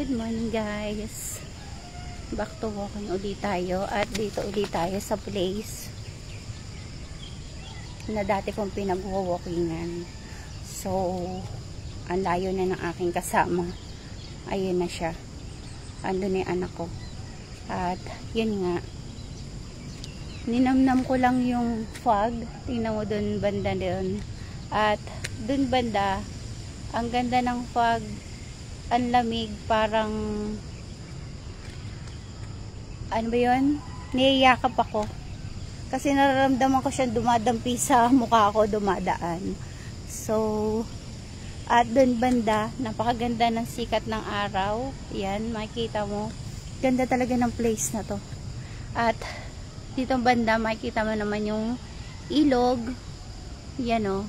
Good morning guys. Back to walking ulit tayo at dito ulit tayo sa place na dati kong pinag-walkingan. So, ang layo na ng aking kasama. Ayun na siya. Andun na yung anak ko. At yun nga. Ninamnam ko lang yung fog. Tingnan mo dun banda dun. At dun banda, ang ganda ng fog. Ang lamig, parang ano ba yun? Niyayakap ako kasi nararamdaman ko siyang dumadampi sa mukha ko, dumadaan. So at dun banda, napakaganda ng sikat ng araw. Yan, makikita mo, ganda talaga ng place na to. At dito banda, makikita mo naman yung ilog. Yan o.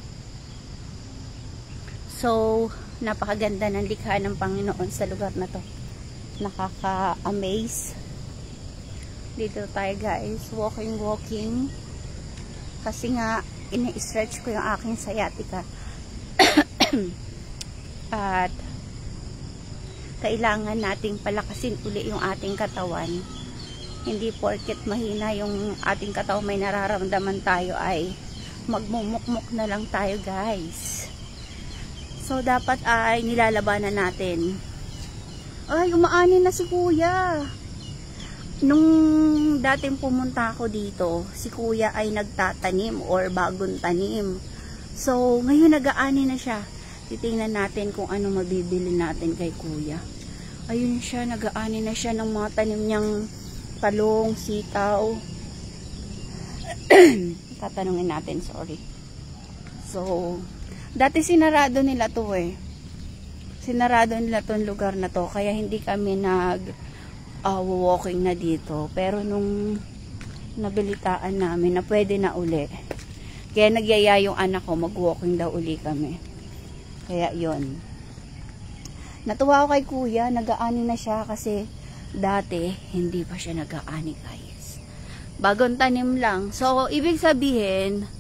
So napakaganda ng likha ng Panginoon sa lugar na to. Nakaka-amaze. Dito tayo guys, walking. Kasi nga, ini-stretch ko yung aking sciatica. At kailangan nating palakasin uli yung ating katawan. Hindi porket mahina yung ating katawan, may nararamdaman tayo, ay magmumukmuk na lang tayo guys. So, dapat ay nilalabanan natin. Ay, umaanin na si kuya. Nung dating pumunta ako dito, si kuya ay nagtatanim or bagong tanim. So, ngayon nag-aani na siya. Titingnan natin kung ano mabibili natin kay kuya. Ayun siya, nag-aani na siya ng mga tanim niyang talong, sitaw. Tatanungin natin, sorry. So, dati sinarado nila to eh. Sinarado nila tong lugar na to. Kaya hindi kami walking na dito. Pero nung nabilitaan namin na pwede na uli. Kaya nagyaya yung anak ko, mag-walking daw uli kami. Kaya yon. Natuwa ako kay kuya, nag-aani na siya kasi dati hindi pa siya nag-aani guys. Bagong tanim lang. So, ibig sabihin,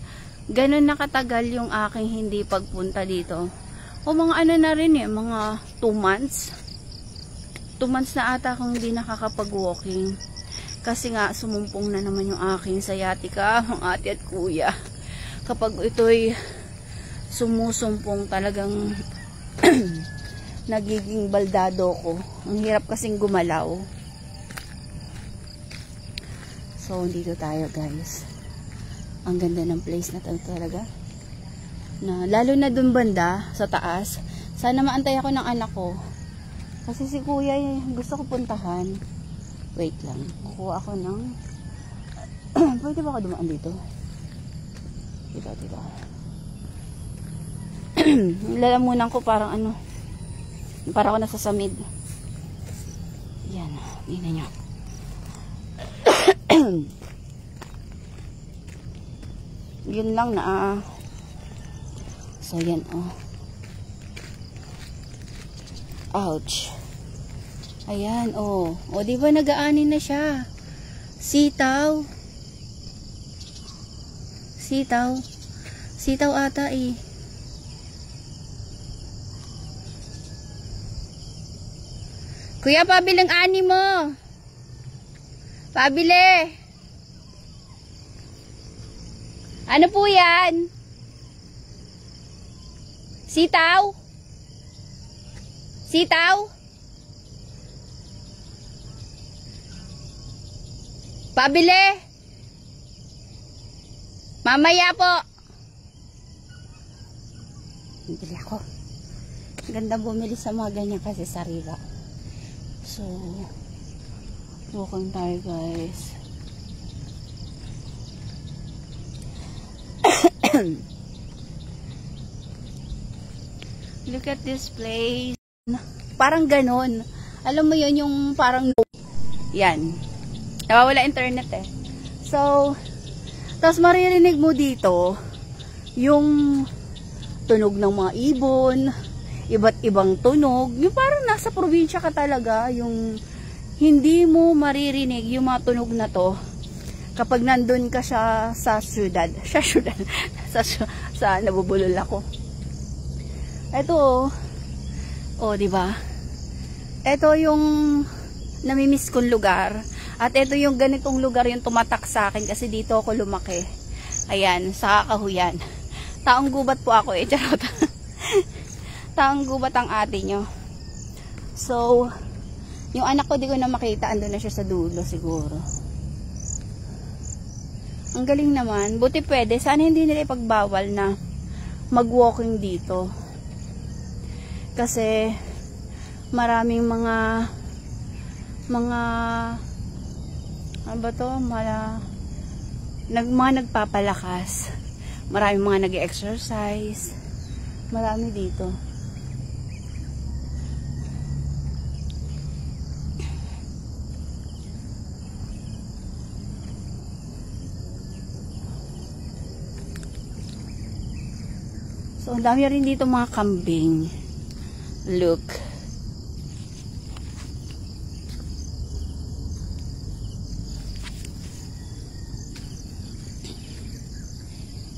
ganun nakatagal yung aking hindi pagpunta dito. O mga ano na rin eh, mga 2 months. 2 months na ata akong hindi nakakapag-walking. Kasi nga, sumumpong na naman yung aking sciatica, mga ate at kuya. Kapag ito'y sumusumpong, talagang nagiging baldado ko. Ang hirap kasing gumalaw. So, dito tayo guys. Ang ganda ng place na talaga. Na, lalo na dun banda, sa taas. Sana maantay ako ng anak ko. Kasi si kuya, gusto ko puntahan. Wait lang. Kukuha ako ng... Pwede ba ako dumaan dito? Dito. Lalamunan ko parang ano. Parang ako nasasamid. Yan. Tingnan nyo. Yun lang na so yan ouch. Ayan o diba nag-aani na siya. Sitaw ata eh. Kuya, pabiling ani mo. Pabili. Ano po yan? Sitaw? Pabili? Mamaya po. Bili ako. Ganda bumili sa mga ganyan kasi sariwa. So, walking tayo guys. Look at this place. Parang ganon. Alam mo yun, yung parang yan. Nawawala internet eh. So, tapos maririnig mo dito yung tunog ng mga ibon, iba't ibang tunog. Yung parang nasa probinsya ka talaga. Yung hindi mo maririnig yung mga tunog na to kapag nandun ka sa syudad. Sa nabubulol ako. Ito, di ba? ito yung namimiss kong lugar. At ito yung ganitong lugar yung tumatak sa akin kasi dito ako lumaki. Ayan, sa Kahuyan. Taong gubat po ako eh, charot. Taong gubat ang ate nyo. So, yung anak ko di ko na makita, andun na siya sa dulo siguro. Ang galing naman. Buti pwede. Sana hindi nila ipagbawal na mag-walking dito. Kasi maraming mga ano ba to? Mga nagpapalakas. Maraming mga nag-exercise. Marami dito. So, ang dami rin dito mga kambing. Look.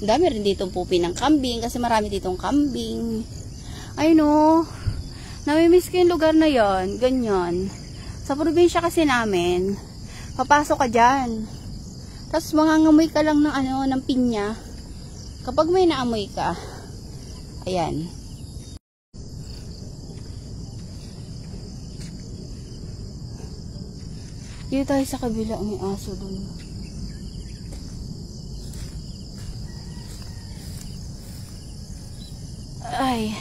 Ang dami rin dito pupi ng kambing kasi marami ditong kambing. Ayun o. Namimiss ko yung lugar na yon. Ganyan. Sa probinsya kasi namin, papasok ka dyan. Tapos mangangamoy ka lang ng ng pinya. Kapag may naamoy ka, ayan. Dito tayo sa kabila, may aso dun. Ay.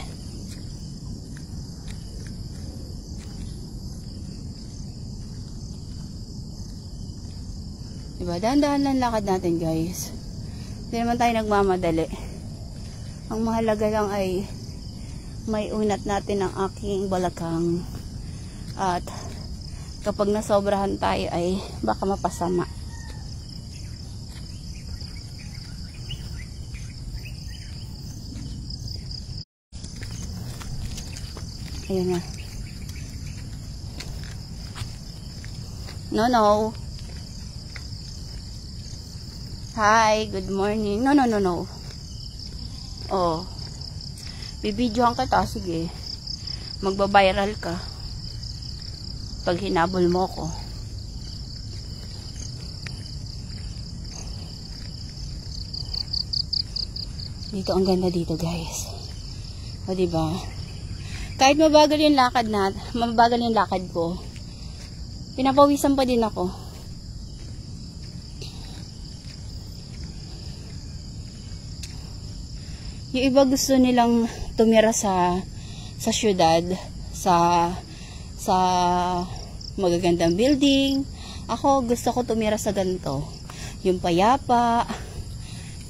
Diba? Dahan-dahan lang lakad natin, guys. Hindi naman tayo nagmamadali. Ang mahalaga lang ay may unat natin ang aking balakang. At kapag nasobrahan tayo ay baka mapasama. Ayan na. No. Hi, good morning. No. Oh. Bibidyohan kita, sige. Magba-viral ka. Pag hinabol mo ko. Dito ang ganda dito, guys. O diba? Kahit mabagal yung lakad ko, pinapawisan pa din ako. Yung iba gusto nilang tumira sa syudad, sa magagandang building. Ako gusto ko tumira sa ganito. Yung payapa,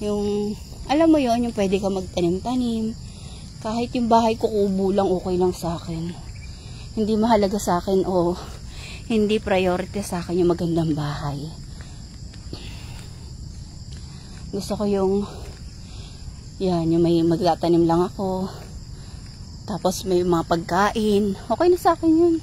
yung alam mo yon, yung pwede ka magtanim-tanim. Kahit yung bahay ko kubo lang, okay lang sa akin. Hindi mahalaga sa akin o hindi priority sa akin yung magandang bahay. Gusto ko yung yung may magtatanim lang ako. Tapos may mga pagkain. Okay na sa akin yun.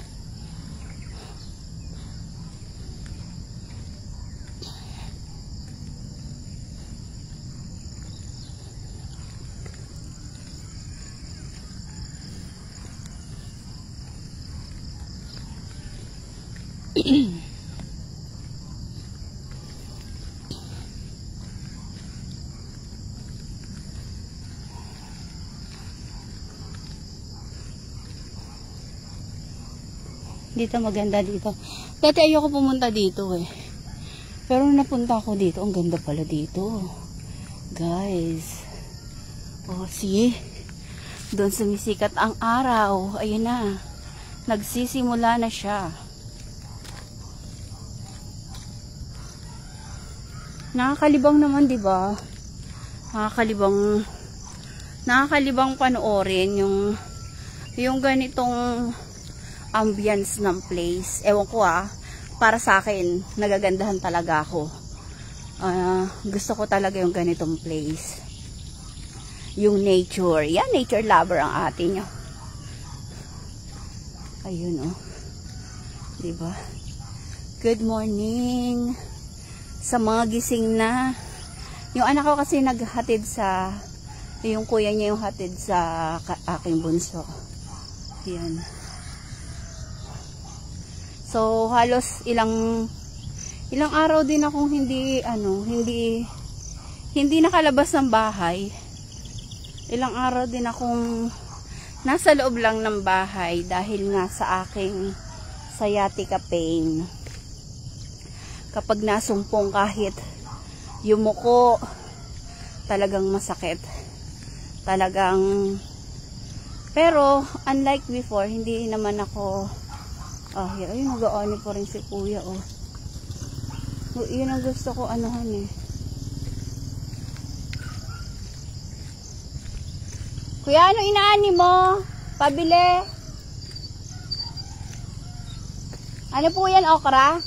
Dito maganda dito. Dati ayoko pumunta dito eh. Pero napunta ako dito, ang ganda pala dito. Guys. Oh, see? Doon sumisikat ang araw. Ayun na. Nagsisimula na siya. Nakakalibang naman, 'di ba? Nakakalibang panoorin yung ganitong ambience ng place. Ewan ko para sa akin, nagagandahan talaga ako. Gusto ko talaga yung ganitong place. Yung nature. Yan, nature lover ang ate nyo. Ayun diba? Good morning sa mga gising na. Yung anak ko kasi naghatid yung kuya niya yung hatid sa aking bunso. Yan. So halos ilang araw din akong hindi nakalabas ng bahay. Ilang araw din akong nasa loob lang ng bahay dahil nga sa aking sciatica pain. Kapag nasumpong kahit yumuko, talagang masakit. Pero unlike before, hindi naman ako ayun, nag-aani pa rin si kuya, yun ang gusto ko, Kuya, ano inaani mo? Pabili. Ano po yan, okra?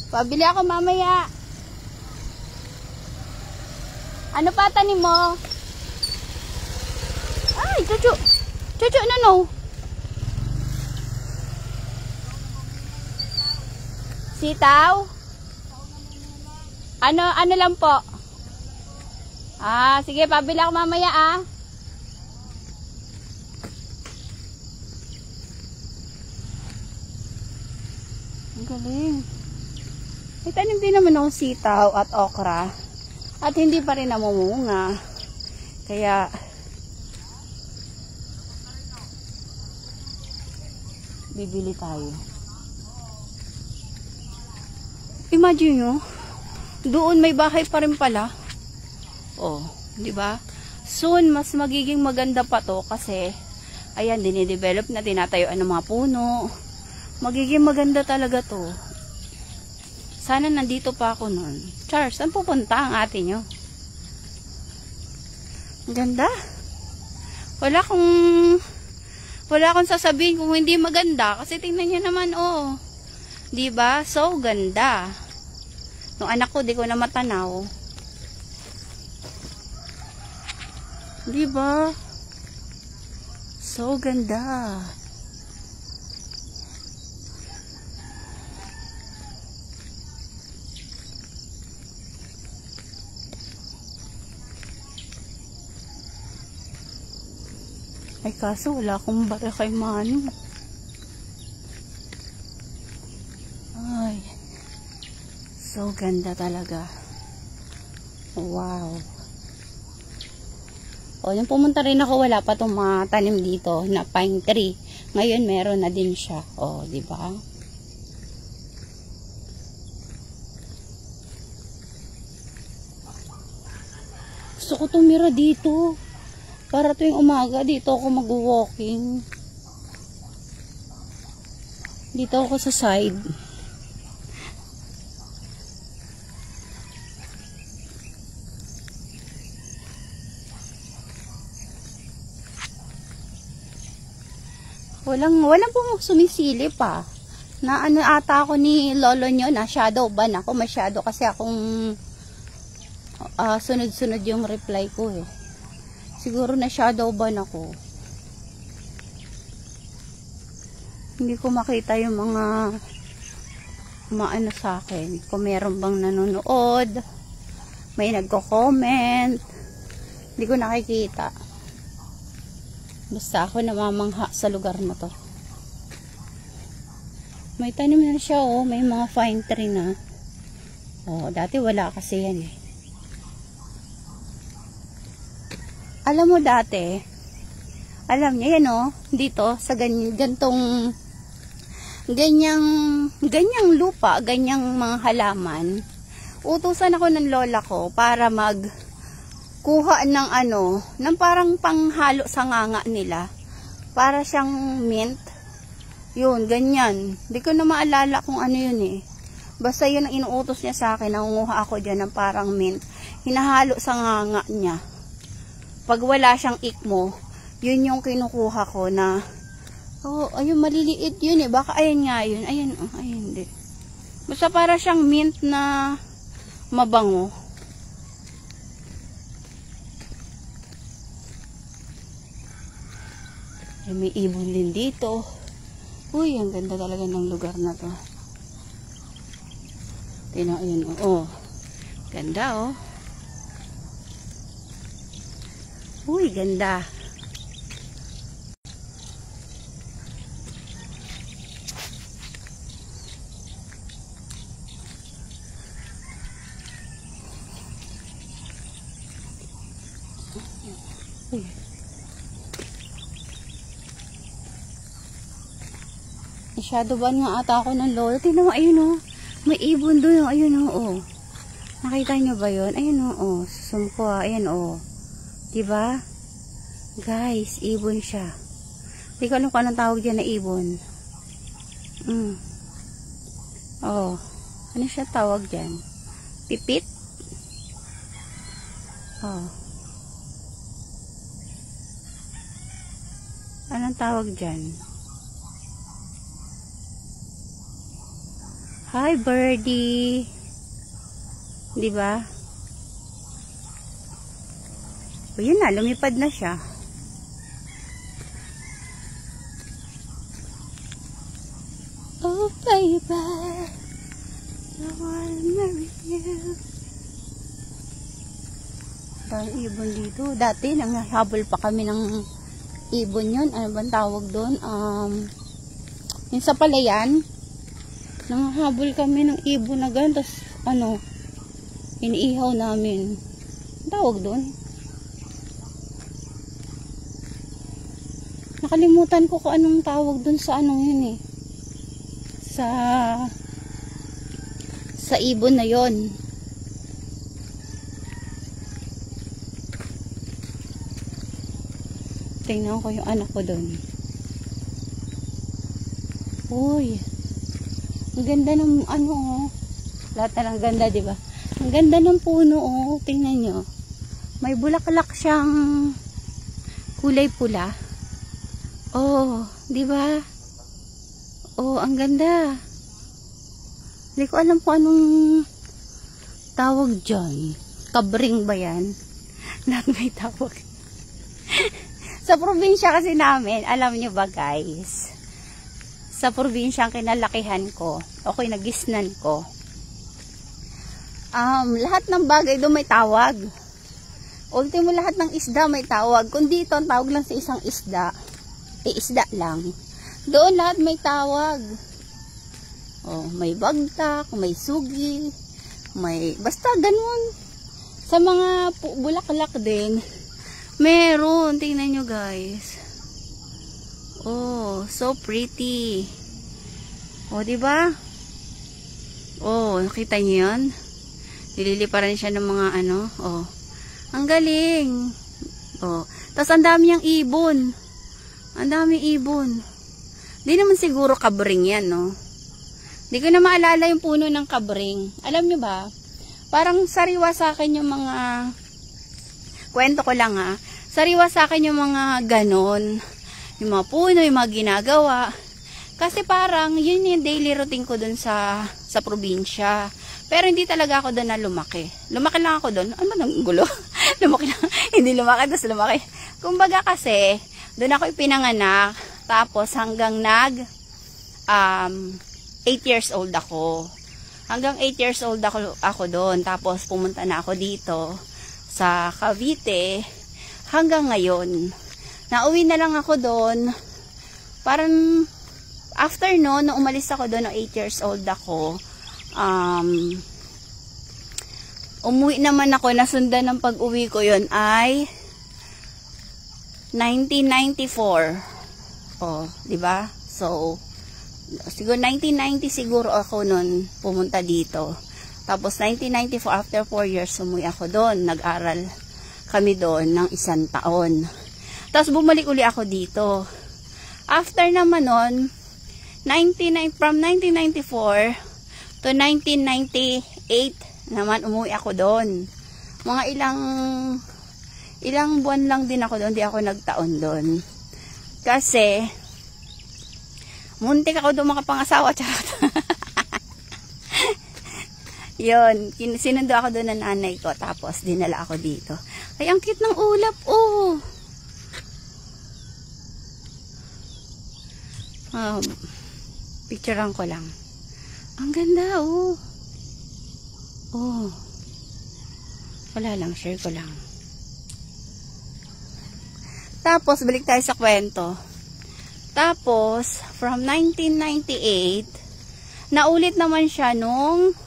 Pabili ako mamaya. Ano pa tanim mo? Ay, chuchu. Chuchu na no. Sitaw? Ano lang po? Sige, pabili ako mamaya Ang galing. May tanim din naman ako sitaw at okra. At hindi pa rin namumunga. Kaya bibili tayo. Imagine nyo, doon may bahay pa rin pala. Di ba? Soon mas magiging maganda pa to kasi ayan, dinidevelop na, tinatayuan ng mga puno. Magiging maganda talaga to. Sana nandito pa ako nun. Charles, saan pupunta ang ate nyo? Ganda. Wala akong sasabihin kung hindi maganda. Kasi tingnan nyo naman, diba? So, ganda. Nung anak ko, di ko na matanaw. Diba? So, ganda. Ay, kaso wala akong bara kay Manu. Ay. So, ganda talaga. Wow. Yung pumunta rin ako, wala pa itong mga tanim dito na pine tree. Ngayon, meron na din siya. Diba? Gusto ko tumira dito. Para tuwing umaga, dito ako mag-walking. Dito ako sa side. Walang pong sumisili pa. Na ata ako ni lolo nyo, na shadow ban ako. Masyado kasi akong sunod-sunod yung reply ko Siguro na shadow ban ako. Hindi ko makita yung mga maano sa akin. Kung meron bang nanonood, may nagko-comment, hindi ko nakikita. Basta ako namamangha sa lugar na to. May tanim na siya may mga fine tree na. Dati wala kasi yan Alam mo dati, alam niya yan dito sa ganyang lupa, ganyang mga halaman. Utusan ako ng lola ko para magkuha ng ng parang panghalo sa nganga nila. Para siyang mint. Yun, ganyan. Di ko na maalala kung ano yun Basta yun ang inuutos niya sa akin. Nangunguha ako dyan ng parang mint. Hinahalo sa nganga niya. Pag wala siyang ikmo, yun yung kinukuha ko na, ayun, maliliit yun Baka, ayun nga yun. Ayun, hindi. Basta para siyang mint na mabango. May ibon din dito. Uy, ang ganda talaga ng lugar na to. Ayun, ganda, Uy, ganda. Uy. Shadow ban nga ata ako ng lolo. Tingnan mo, ayun o. May ibon doon. Ayun o. Nakita nyo ba yun? Ayun o. Susum ko ha. Ayun o. Diba? Guys, ibon siya. Hindi ko alam kung anong tawag dyan na ibon. Oh. Ano siya tawag dyan? Pipit? Oh. Anong tawag dyan? Hi, birdie. Diba? O, yun na. Lumipad na siya. Oh, baby. I wanna marry you. Dahil ibon dito. Dati, nanghabol pa kami ng ibon yun. Ano bang tawag doon? Yung sa palayan. Nanghabol kami ng ibon na ganun. Tapos, iniihaw namin. Ang tawag doon? Nakalimutan ko kung anong tawag doon sa yun eh. Sa ibon na yon. Tingnan ko yung anak ko doon. Uy. Ang ganda ng lahat na ng ganda, diba? Ang ganda ng puno, oh. Tingnan nyo. May bulaklak siyang kulay pula. Oh, diba? Oh, ang ganda. Hindi ko alam kung anong tawag dyan. Kabring ba yan? Lahat may tawag. Sa probinsya kasi namin, alam nyo ba guys? Sa probinsya ang kinalakihan ko, ako'y nagisnan ko. Lahat ng bagay doon may tawag. Ultimo lahat ng isda may tawag. Kung dito ang tawag lang sa isang isda, isda lang. Doon lahat may tawag. Oh, may bagtak, may sugi, may basta ganun. Sa mga bulaklak din, meron. Tingnan nyo guys. Oh, so pretty. Oh, diba? Oh, nakita niyo 'yan? Nililiparan siya ng mga oh. Ang galing. Oh, tas ang dami yang ibon. Ang dami ibon. Di naman siguro kabring 'yan, no? Di ko na maalala yung puno ng kabring. Alam niyo ba? Parang sariwa sa akin yung mga kwento ko lang ha. Sariwa sa akin yung mga ganon. Yung mga puno, yung mga ginagawa. Kasi parang, yun yung daily routine ko dun sa probinsya. Pero hindi talaga ako dun na lumaki. Lumaki lang ako dun. Ano ba nang gulo? Lumaki lang. Hindi lumaki, tapos lumaki. Kumbaga kasi, dun ako ipinanganak. Tapos hanggang 8 years old ako. Hanggang 8 years old ako dun. Tapos pumunta na ako dito sa Cavite. Hanggang ngayon. Nauwi na lang ako doon. Parang after nung umalis ako doon, 8 years old ako, umuwi naman ako, nasundan ng pag-uwi ko yon ay 1994. Oh, di ba? So, siguro 1990 siguro ako noon pumunta dito. Tapos 1994, after 4 years, umuwi ako doon. Nag-aral kami doon ng 1 taon. Tapos bumalik uli ako dito. After naman nun, from 1994 to 1998 naman umuwi ako doon. Mga ilang buwan lang din ako doon, di ako nagtaon doon. Kasi muntik ako doon makapangasawa, charot. Yun, sinundo ako doon ng nanay ko, tapos dinala ako dito. Ay, ang cute ng ulap, oh. Picturean ko lang. Ang ganda, oh. Oh. Wala lang, share ko lang. Tapos, balik tayo sa kwento. Tapos, from 1998, naulit naman siya nung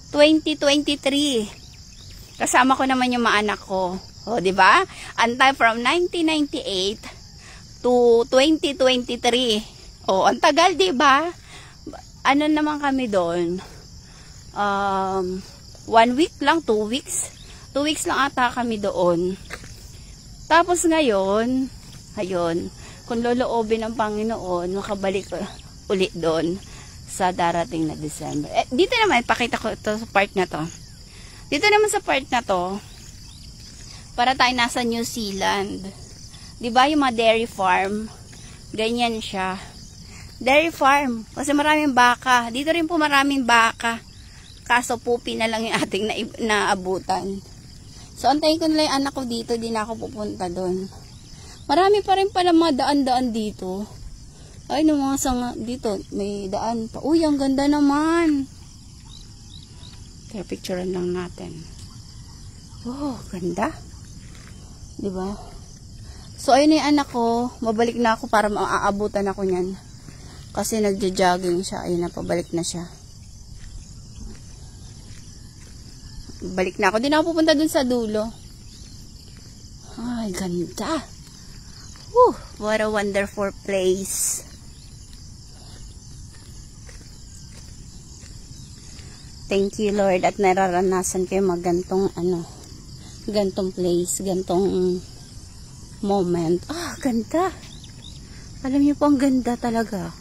2023. Kasama ko naman yung mga anak ko. O, di ba? Antay from 1998 to 2023. O, ang tagal, di ba? Ano naman kami doon? 1 week lang, 2 weeks. 2 weeks lang ata kami doon. Tapos ngayon, ayun, kung loloobin ng Panginoon, makabalik ulit doon sa darating na December. Dito naman, ipakita ko ito sa part na to. Dito naman sa part na to, para tayo nasa New Zealand. Diba yung mga dairy farm? Ganyan siya. Dairy farm. Kasi maraming baka. Dito rin po maraming baka. Kaso pupi na lang yung ating naabutan. So, antayin ko nila yung anak ko dito. Di na ako pupunta doon. Marami pa rin pala mga daan-daan dito. Ay, no, mga sanga dito. May daan pa. Uy, ang ganda naman. Kaya picturean lang natin. Oh, ganda. Diba? So, ayun yung anak ko. Babalik na ako para maaabutan ako niyan. Kasi nagja-jogging siya. Ayun na, pabalik na siya. Balik na ako. Di na ako pupunta dun sa dulo. Ay, ganda. Whew, what a wonderful place. Thank you, Lord. At nararanasan kayo magantong gantong place, gantong moment. Ah, ganda. Alam niyo po, ang ganda talaga.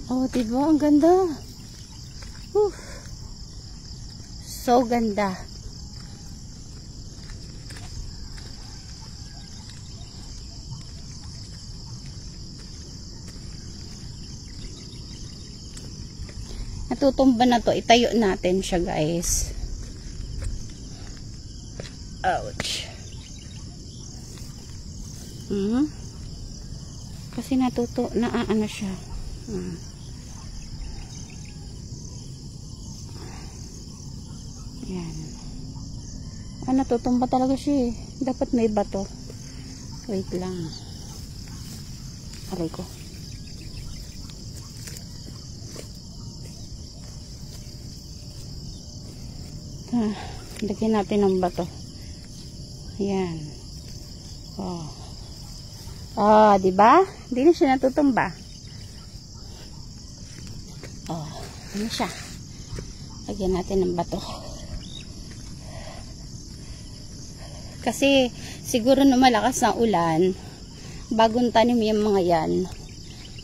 Oh, diba? Ang ganda. So ganda. Natutumba na to. Itayo natin siya, guys. Ouch. Kasi ano siya. Yan. Natutumba talaga siya eh. Dapat may bato. Wait lang. Aray ko. Lagyan natin ng bato. Yan. Oh. Oh, diba? Hindi na siya natutumba. Oh, ano siya? Lagyan natin ng bato. Kasi siguro na malakas na ulan, bagong tanim yung mga yan,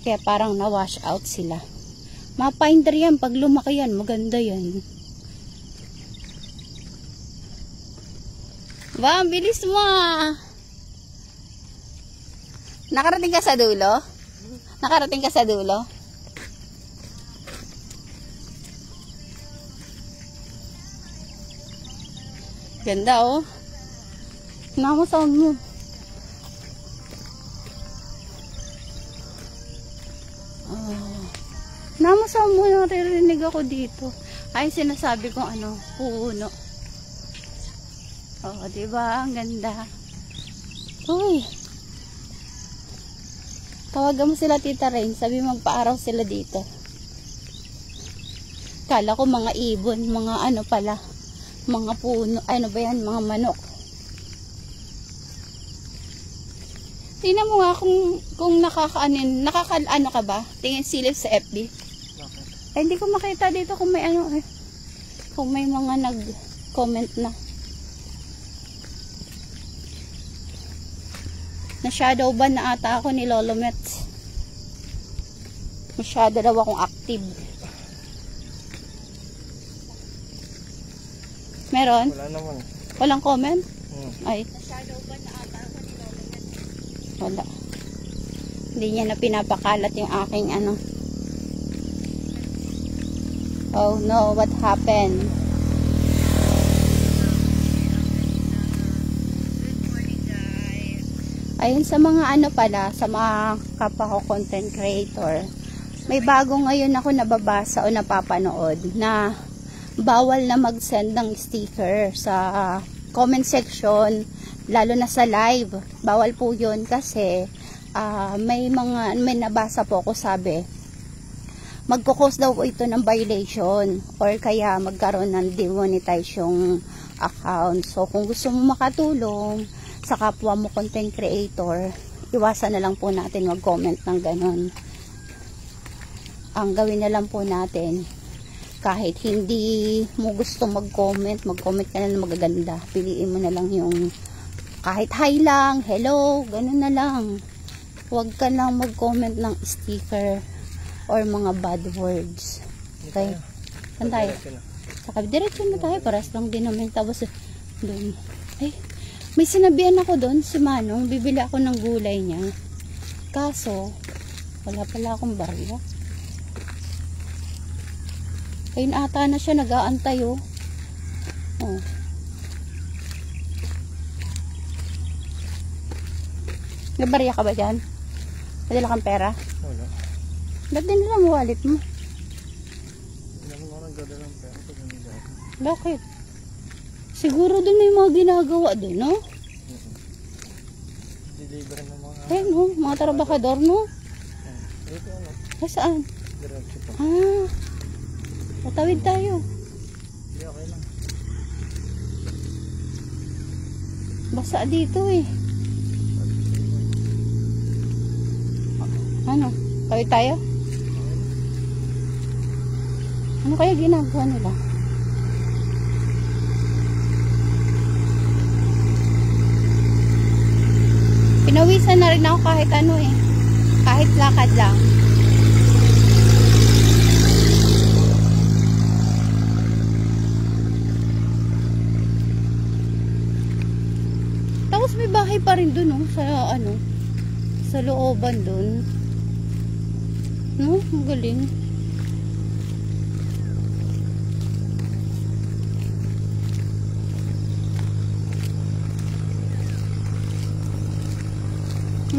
kaya parang na-wash out sila. Mapainter yan, pag lumaki yan, maganda yan. Ba, ang bilis mo ah. Nakarating ka sa dulo? Nakarating ka sa dulo? Ganda oh. Namasound mo. Namasound mo, naririnig ako dito. Ay, sinasabi kong puno. Oh, diba? Ang ganda. Uy. Tawagan mo sila, Tita Rain. Sabi magpaaraw sila dito. Kala ko mga ibon, mga pala. Mga puno. Ano ba yan? Mga manok. Tingnan mo nga kung nakakaano ka ba? Tingin silip sa FB. Okay. Ay, hindi ko makita dito kung may kung may mga nag-comment na. Na-shadow ban na ata ako ni Lolo Mets. Masyado daw akong active. Meron? Wala naman. Walang comment? Ay. Na-shadow ban na ata ako ni Lolo Mets. Wala. Hindi niya na pinapakalat yung aking Oh no, what happened? Ayun sa mga pala, sa mga kapwa ko content creator, may bago ngayon ako nababasa o napapanood na bawal na mag-send ng sticker sa comment section, lalo na sa live. Bawal po yun kasi may nabasa po ako, sabi magkukos daw po ito ng violation or kaya magkaroon ng demonetize yung account. So kung gusto mo makatulong sa kapwa mo content creator, iwasan na lang po natin mag-comment ng ganon. Ang gawin na lang po natin, kahit hindi mo gusto mag-comment ka na ng magaganda. Piliin mo na lang yung kahit hi lang, hello, ganun na lang. Huwag ka lang mag-comment ng sticker or mga bad words. Okay? Saan tayo? Saka diretso na tayo. Paras lang din naman. Tapos doon. Ay, may sinabihan ako doon si Manong. Bibili ako ng gulay niya. Kaso, wala pala akong barya. Ayun ata na siya, nag-aantay oh. Oh. May barya ka ba dyan? Madala kang pera? Wala. Ba't din lang wallet mo? Hindi naman ako nagdadala ng pera pag nangyayari. Bakit? Siguro doon may mga ginagawa doon, no? Deliver ng mga... Ayun, no? Mga trabahador, no? Ito ano? Ay, saan? Diretso pa. Tatawid tayo. Hindi, okay lang. Basa dito eh. Ano? Tawid tayo? Ano kaya ginagawa nila? Pinawisan na rin ako kahit ano eh. Kahit lakad lang. Tapos may bahay pa rin dun oh, sa ano, sa looban dun. No? Ang galing.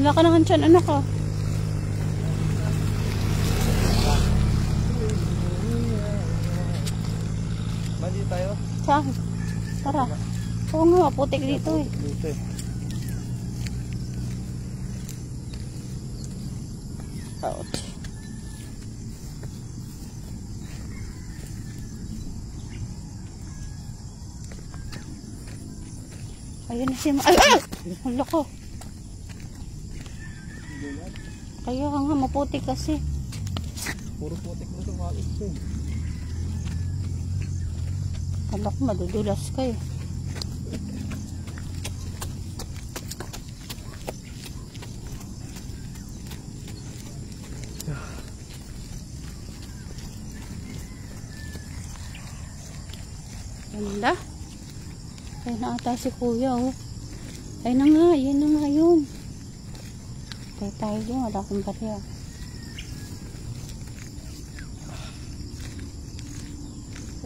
Wala ka naman dyan, anak ka. Mali tayo? Saan? Tara. Oo nga, putik dito eh. Dito eh. Ouch. Ayun na siya. Ay! Ay! Hala ko. Kaya nga, maputik kasi. Puro putik mo sa kalit ko eh. Hala ko, madudulas ka eh. Ganda. Ay na ata si kuya oh. Ay na nga, yan na nga yun. Kaya tayo doon, wala akong barya.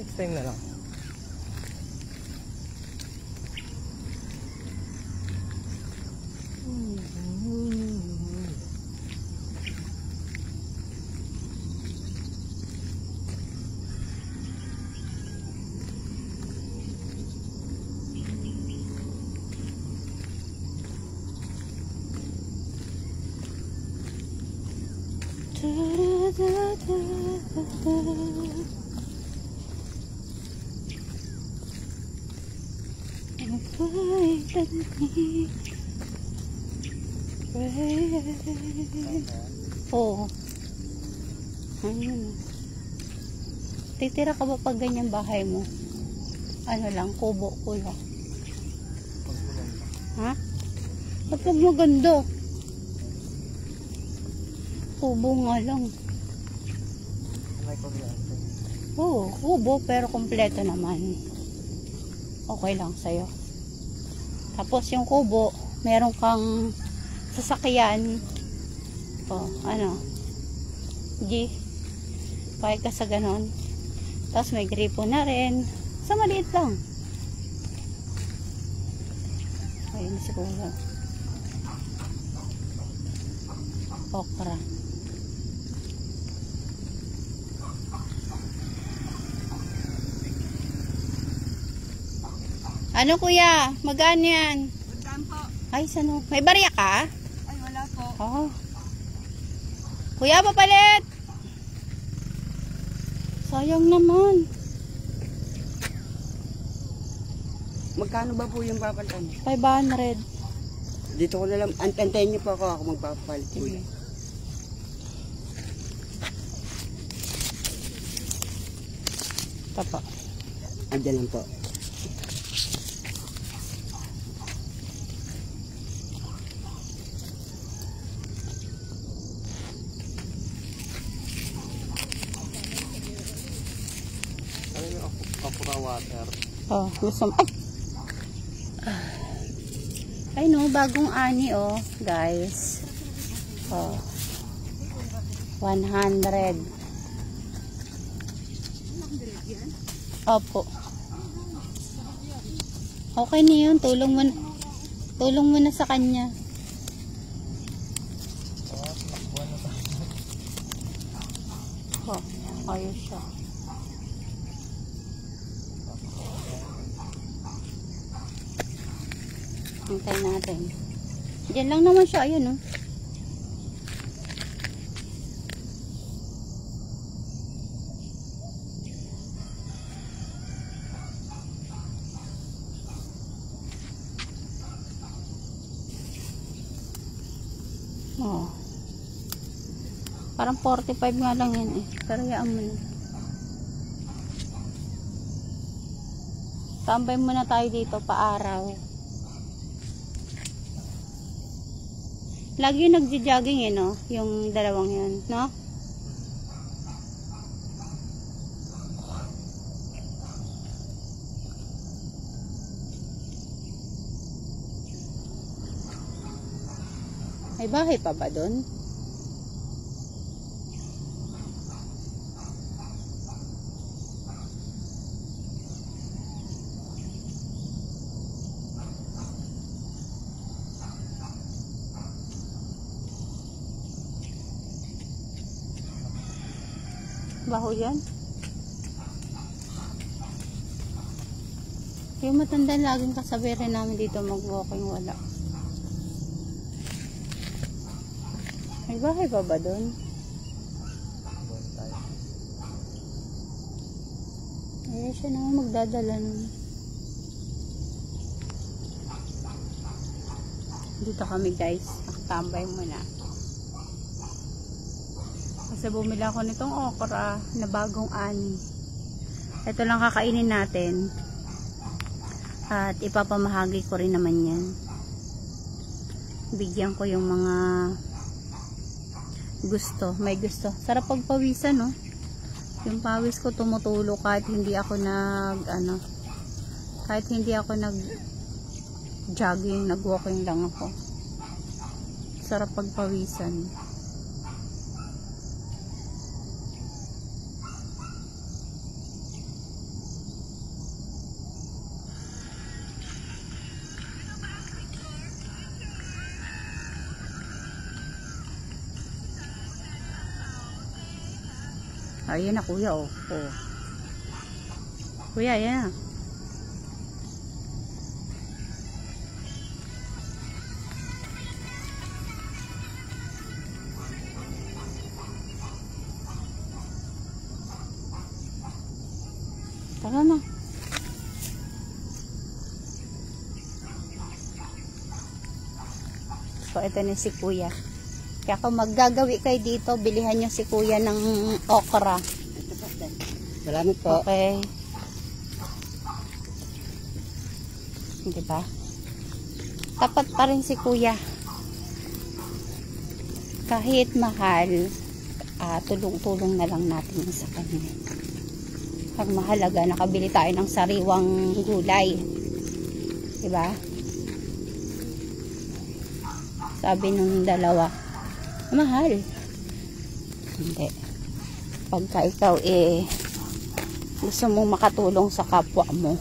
Next time na lang. Oo. Ayun. Titira ka ba pag ganyan bahay mo? Ano lang, kubo kuya. Ha? Ba't pag maganda? Kubo nga lang. May kuryente. Oo, kubo pero kompleto naman. Okay lang sa'yo. Tapos yung kubo, meron kang sasakyan. O, ano? G. Pahit ka sa ganon. Tapos may gripo na rin. Sa maliit lang. Ayun si kuya. Okra. Ano kuya? Magkano yan? Magkano po? Ay, sano? May barya ka? Ay, wala po. Oo. Kuya, papalit! Sayang naman. Magkano ba po yung papalitan? 500. Dito ko na lang, antayin niyo po ako magpapalit po. Sige. Ito po. Andiyan lang po. Ano yung okra water? Oh, gusto mo. Ay no, bagong ani oh, guys. Oh. 100. Opo. Okay na yun, tulong mo na sa kanya. Oh, ayos siya. Hintay natin. Diyan lang naman siya, ayun oh. Oh. Parang 45 nga lang yan eh. Pero yaan mo na. Tambay muna tayo dito pa-araw. Lagi yung nagja-jogging eh, no? Yung dalawang yun, no? May bahay pa ba doon? Baho yan? Yung matanda laging kasabi rin namin dito mag-walking, wala. May bahay pa ba doon? Ay, siya naman magdadala nun. Dito kami guys, nakatambay muna. Kasi bumili ako nitong okra na bagong ani. Ito lang kakainin natin. At ipapamahagi ko rin naman yan. Bigyan ko yung mga gusto. May gusto. Sarap pagpawisan, no? Yung pawis ko tumutulo kahit hindi ako jogging, nag-walking lang ako. Sarap pagpawisan. Ayan na kuya, oh. Oh. Kuya, ayan na. Tara na. So, ito na si kuya. Kaya kung maggagawi kayo dito, bilihan nyo si kuya ng okra. Salamat po. Okay. Diba? Tapat pa rin si kuya. Kahit mahal, tulong-tulong na lang natin sa kanya. Ang mahalaga, nakabili tayo ng sariwang gulay. Diba? Sabi nung dalawa, mahal. Hindi. Pagka ikaw gusto mong makatulong sa kapwa mo,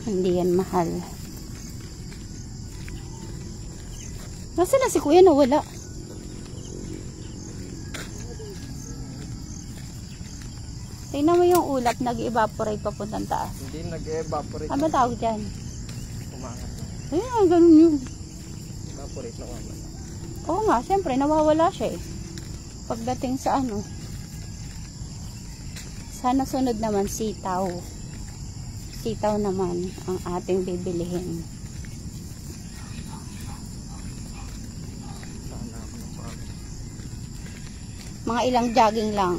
hindi yan mahal. Nasaan na si kuya? Nawala. Tingnan mo yung ulap, nag-evaporate papuntang taas. Hindi nag-evaporate. Ano ba tawag dyan? umangat. Ayun, ganun yun. Evaporate na umangat. Oo nga, siyempre, nawawala siya eh. Pagdating sa ano. Sana sunod naman sitaw. Sitaw naman ang ating bibilihin. Sana ako ng bago. Mga ilang jogging lang.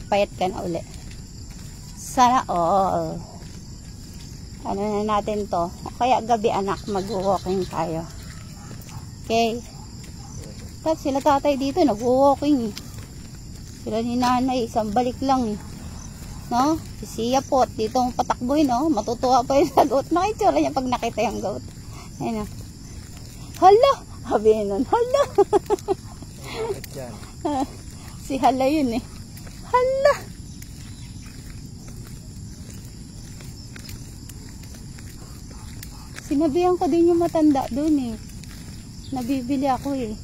Payat ka na uli. Sana all. Ano na natin to. Kaya gabi anak, mag-walking tayo. Okay. Tapos sila tatay dito, nag-walking. Sila ni nanay, isang balik lang. No? Si Sia po, dito ang patakboy, no? Matutuwa pa yung sa goat. Nakitsura niya pag nakita yung goat. Ayun na. Hala! Sabi nun, hala! Bakit yan? Si hala yun eh. Hala! Sinabihan ko din yung matanda doon eh. Nabibili ako eh.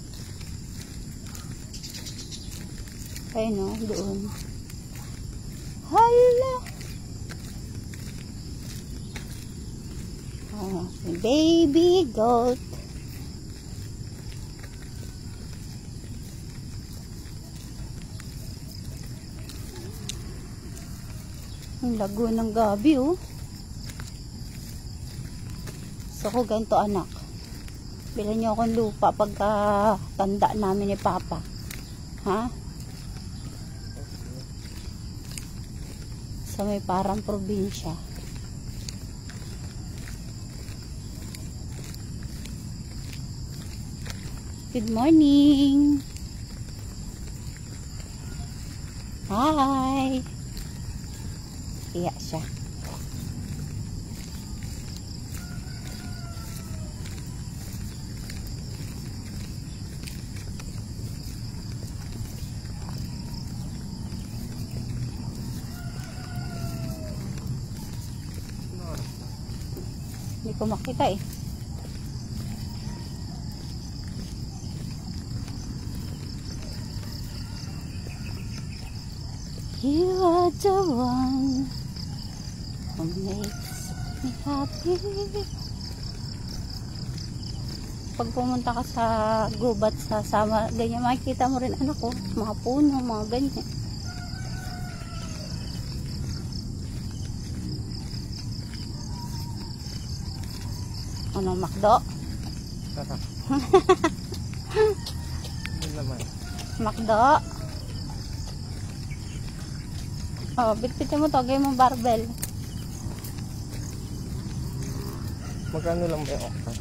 Ayun no, doon. Hala! Oh, baby goat. Ang lago ng gabi oh. So ko ganito anak. Bilan niyo akong lupa pagka tanda namin ni Papa. Ha? Sa may parang probinsya. Good morning. Hi. Iya siya. Hindi ko makita eh. You are the one who makes me happy. Pag pumunta ka sa gubat sa sama, ganyan makikita mo rin anak ko, mga puno, mga ganyan. Ano, Makdo? Tara. Yun naman. Makdo? Oh, bitbitin mo to, gawin mo barbell. Magkano lang ba yung okra?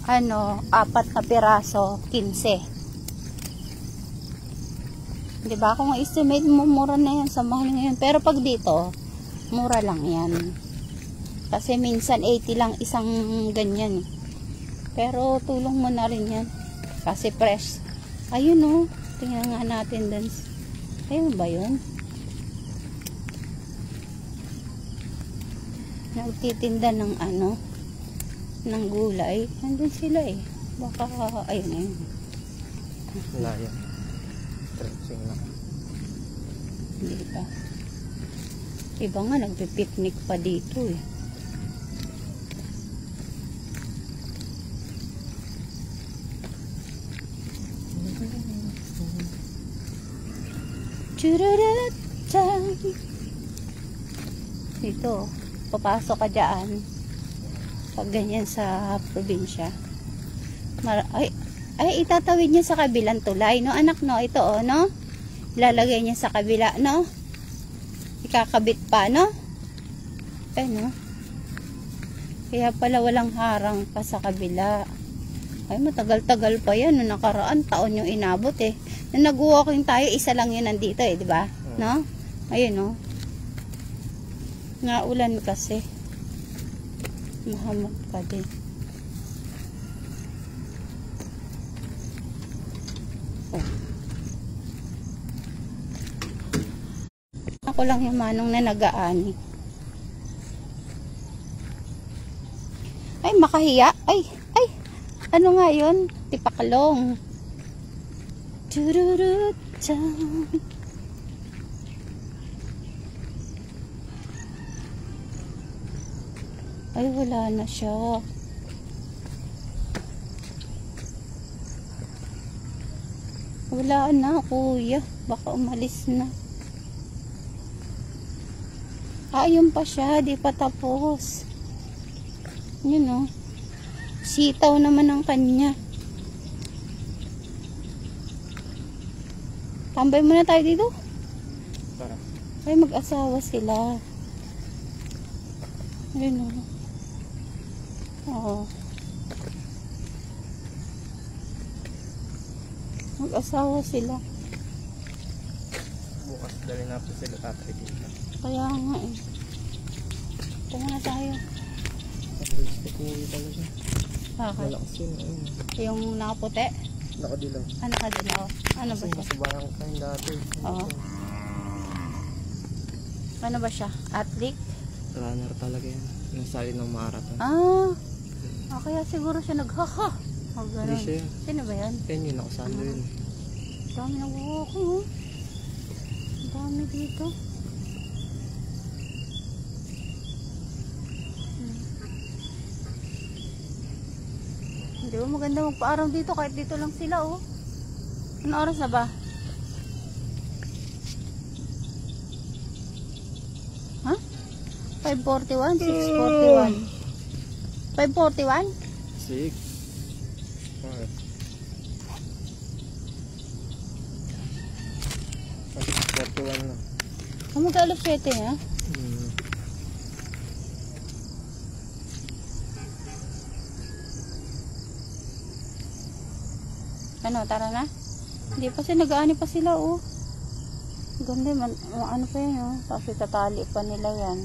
Ano, 4 na piraso, 15. Diba? Kung estimate mo, mura na yan sa mahal ngayon. Pero pag dito, mura lang yan. Kasi minsan 80 lang isang ganyan. Pero tulong mo na rin yan. Kasi fresh. Ayun oh. Tingnan nga natin dun. Ayun ba yun? Nagtitinda ng ano, ng gulay. Nandun sila eh. Baka, ayun ayun. Laya. Stretching lang. Hindi pa. Iba nga, nagpipiknik pa dito eh. Dito, papasok ka dyan. Pag ganyan sa probinsya. Ay, itatawid niya sa kabilang tulay, no? Anak, no? Ito, oh, no? Ilalagay niya sa kabila, no? Ikakabit pa, no? Ay, no? Kaya pala walang harang pa sa kabila. Ay, matagal-tagal pa yan. Noong nakaraan, taon yung inabot eh. Nung nag-walking tayo, isa lang yun nandito eh, di ba? No? Ayun, no? Naulan kasi. Mahamot pa din. Oh. Ako lang yung manong na nag-aani. Ay, makahiya. Ay, ay. Ano nga yun? Tipaklong. Tururut-chan. Ay, wala na siya. Wala na, kuya. Baka umalis na. Ayun pa siya, di pa tapos. Yun o. Sitaw naman ang kanya. Tambay muna tayo dito. Tara. Ay, mag-asawa sila. Yun o. Oo. Mag-asawa sila. Bukas dali na po sila tatay dito. Kaya nga eh. Tama na tayo. Ang gusto ko talaga. Bakit? Malakas yun. Ayun. Yung nakaputi? Nakadilaw. Ano ka din ako? Ano ba Kasi siya? nasubayan ko kayo dati. Oo. Ano ba siya? Athlete? Runner talaga yan. Nasali ng marathon. Ah, kaya siguro siya naghaha. O Hindi ganun. siya. Sino ba yan? Yan yun, nakasando yun. Dami nag-walking oh. Dami dito. Hindi ba maganda magpa-araw dito kahit dito lang sila oh. Ano oras na ba? Ha? 5:41? 6:41? 5:41? 6. Okay. 41 na. Mag-alas 7 ha? Ano, tara na? Hindi pa sila, nag-aani pa sila oh. Ganda man, ano pa yun oh. Tapos itatali pa nila yan.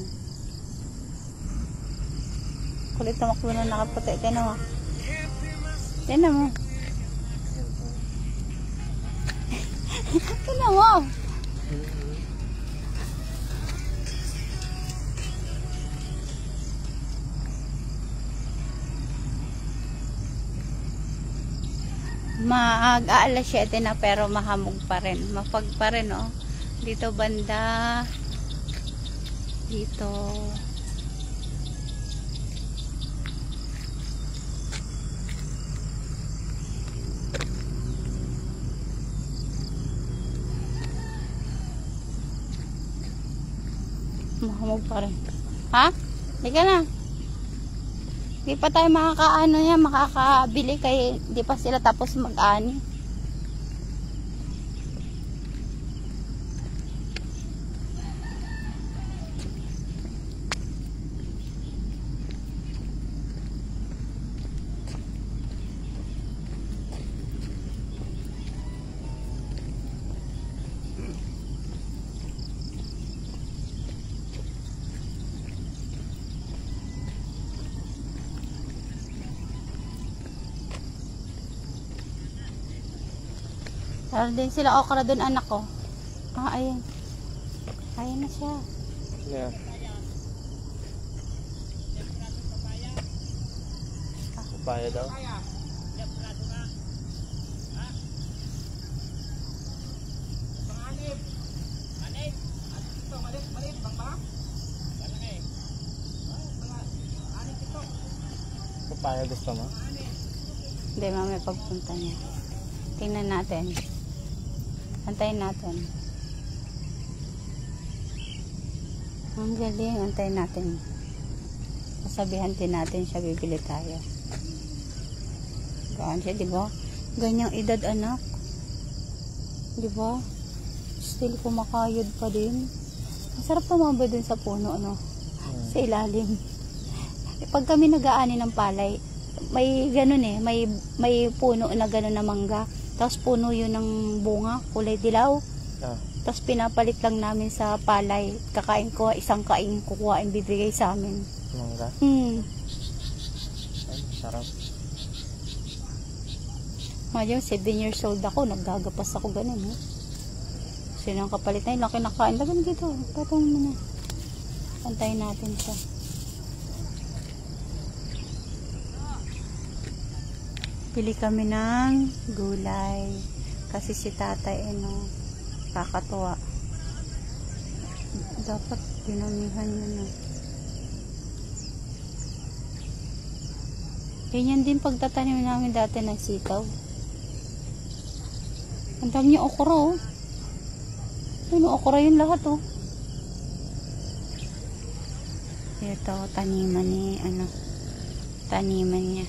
Kulit na maklo na nakaputi. Tiyan mo. Tiyan mo. Tiyan mo. Mag-aalas 7 na pero mahamog pa rin. Mapag pa rin oh. Dito banda. Dito. Mahamog pa rin. Ha? Hindi ka na. Di pa tayo makakaano yan, makakabili kay di pa sila tapos mag-ani. Meron din sila okra doon anak ko. Ah, ayun. Ayun na siya. Yeah. Papaya daw. Papaya gusto mo? Hindi, mamaya pagpunta niya. Tingnan natin. Antayin natin. Ang galing. Antayin natin. Sasabihan din natin siya, bibili tayo. Gaan siya, di ba? Ganyang edad, anak. Di ba? Still kumakayod pa din. Masarap tumambay dun sa puno, ano? Sa ilalim. Pag kami nag-aani ng palay, may ganun eh, may puno na ganun na mangga. Tapos puno yun ng bunga, kulay dilaw. Ah. Tapos pinapalit lang namin sa palay. Kakain ko, isang kain kukuhain, bibigay sa amin. Mangga? Hmm. Ay, sarap. Ngayon, 7 years old ako, naggagapas ako ganun. Eh. Sino ang kapalit na yun? Laki nakain. Lagan dito, patong mo na. Pantayin natin siya. Pili kami ng gulay. Kasi si tatay, kakatuwa. Dapat dinamihan yun. Ganyan din pagtatanim namin dati ng sitaw. Ang dami niya okra oh. Ano, okra yun lahat oh. Ito, taniman ni, taniman niya.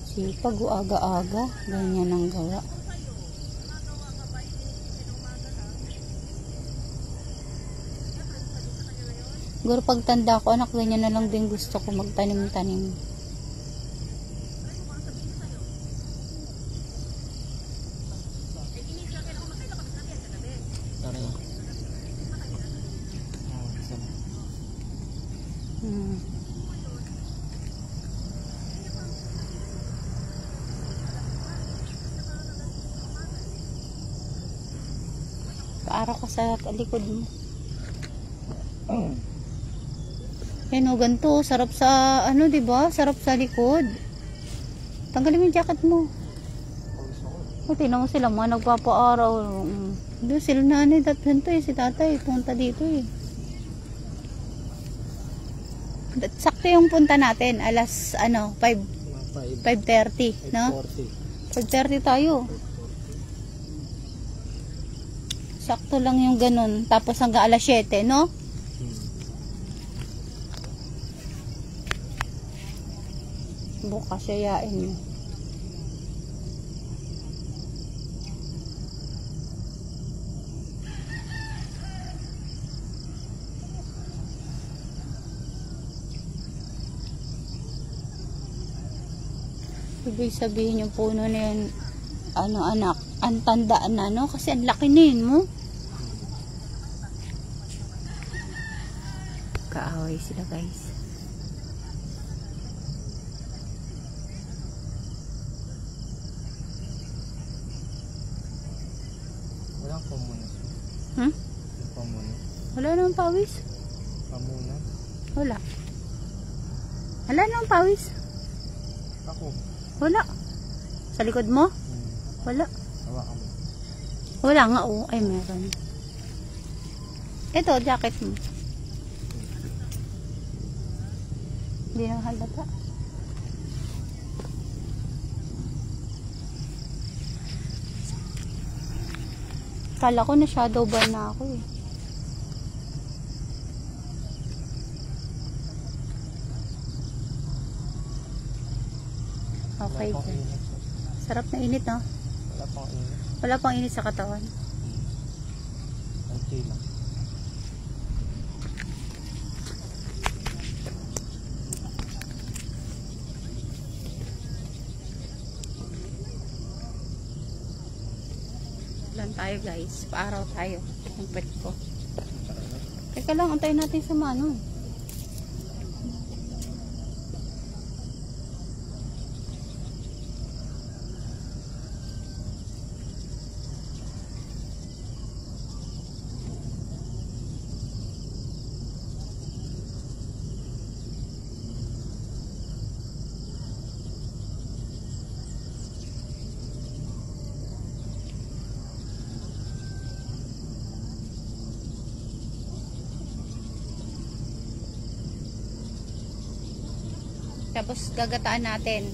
Sipag, aga-aga. Ganyan ang gawa. Siguro pagtanda ko, anak, ganyan na lang din gusto ko magtanim-tanim. Paaraw ka sa likod mo. Yan o, ganito. Sarap sa, diba? Sarap sa likod. Tanggalin mo yung jacket mo. O, tingnan mo sila mga nagpapaaraw. Doon sila nanay, ganito si tatay. Punta dito eh. Sakto yung punta natin. Alas, 5:30, no? 5:30 tayo. Sakto lang yung ganun. Tapos hanggang alas 7, no? Bukas yayain mo. Ibig sabihin yung puno na yan, anak, ang tandaan na, no? Kasi ang laki na yun mo. Kaaway sila, guys. Walang pamuna. Pamuna. Wala namang pawis. Pamuna. Wala. Wala namang pawis. Ako. Wala. Sa likod mo? Wala. Hawakan mo. Wala nga, oh. Ay, meron. Ito, jacket mo. Hindi na halata. Kala ko na shadow ban na ako eh. Okay. Sarap na init, no? Wala pang init. Wala pang init sa katawan. Okay lang. Lang tayo, guys. Paaraw tayo. Ang pet ko. Teka lang, antayin natin sa mano. Tapos gagataan natin.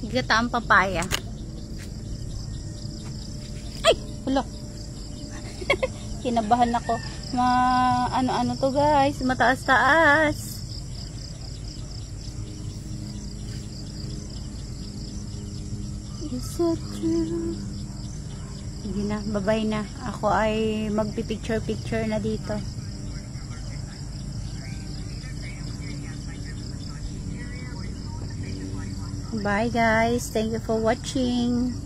Gagataan papaya. Ay! Wala. Kinabahan ako. Ano to, guys. Mataas-taas. Is it true? Sige na. Bye-bye na. Ako ay magpipicture-picture na dito. Bye guys. Thank you for watching.